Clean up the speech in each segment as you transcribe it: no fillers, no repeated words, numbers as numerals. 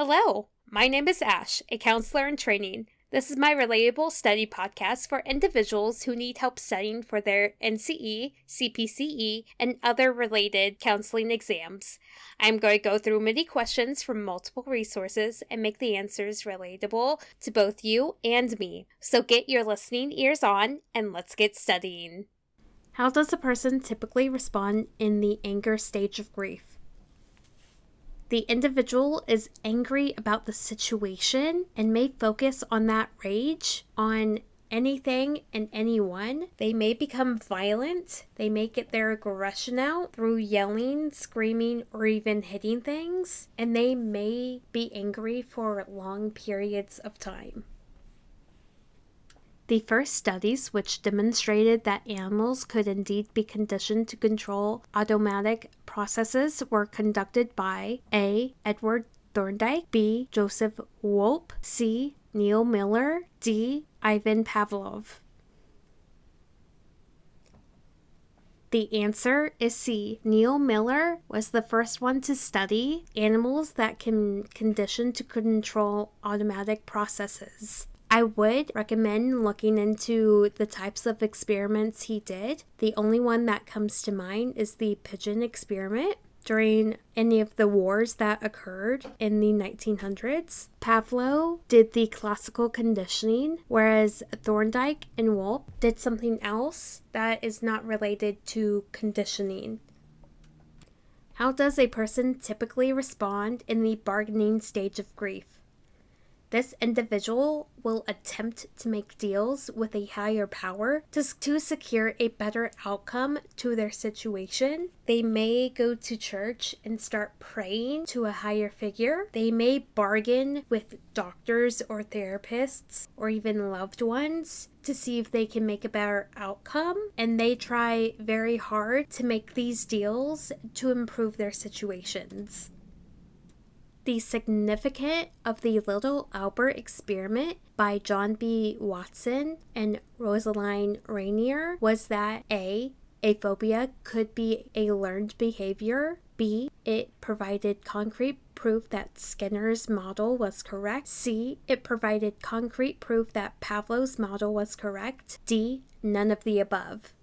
Hello, my name is Ash, a counselor in training. This is my Relatable study podcast for individuals who need help studying for their NCE, CPCE, and other related counseling exams. I'm going to go through many questions from multiple resources and make the answers relatable to both you and me. So get your listening ears on and let's get studying. How does a person typically respond in the anger stage of grief? The individual is angry about the situation and may focus on that rage on anything and anyone. They may become violent. They may get their aggression out through yelling, screaming, or even hitting things. And they may be angry for long periods of time. The first studies which demonstrated that animals could indeed be conditioned to control automatic processes were conducted by A. Edward Thorndike, B. Joseph Wolpe, C. Neil Miller, D. Ivan Pavlov. The answer is C. Neil Miller was the first one to study animals that can condition to control automatic processes. I would recommend looking into the types of experiments he did. The only one that comes to mind is the pigeon experiment during any of the wars that occurred in the 1900s. Pavlov did the classical conditioning, whereas Thorndike and Wolpe did something else that is not related to conditioning. How does a person typically respond in the bargaining stage of grief? This individual will attempt to make deals with a higher power to secure a better outcome to their situation. They may go to church and start praying to a higher figure. They may bargain with doctors or therapists or even loved ones to see if they can make a better outcome. And they try very hard to make these deals to improve their situations. The significance of the Little Albert experiment by John B. Watson and Rosaline Rainier was that A. A phobia could be a learned behavior. B. It provided concrete proof that Skinner's model was correct. C. It provided concrete proof that Pavlov's model was correct. D. None of the above.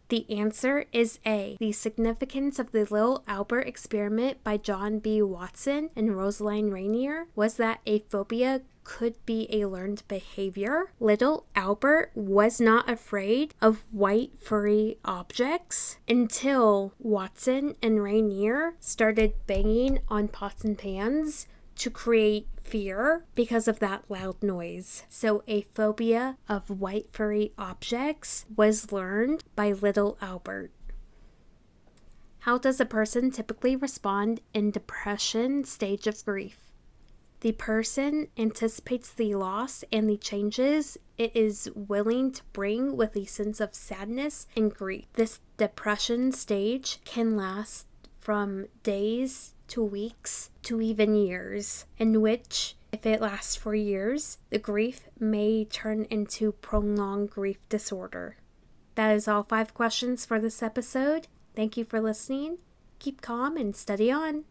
The answer is A. The significance of the Little Albert experiment by John B. Watson and Rosaline Rainier was that a phobia could be a learned behavior. Little Albert was not afraid of white furry objects until Watson and Rainier started banging on pots and pans to create fear because of that loud noise. So a phobia of white furry objects was learned by Little Albert. How does a person typically respond in depression stage of grief? The person anticipates the loss and the changes it is willing to bring with a sense of sadness and grief. This depression stage can last from days to weeks to even years, in which, if it lasts for years, the grief may turn into prolonged grief disorder. That is all 5 questions for this episode. Thank you for listening. Keep calm and study on.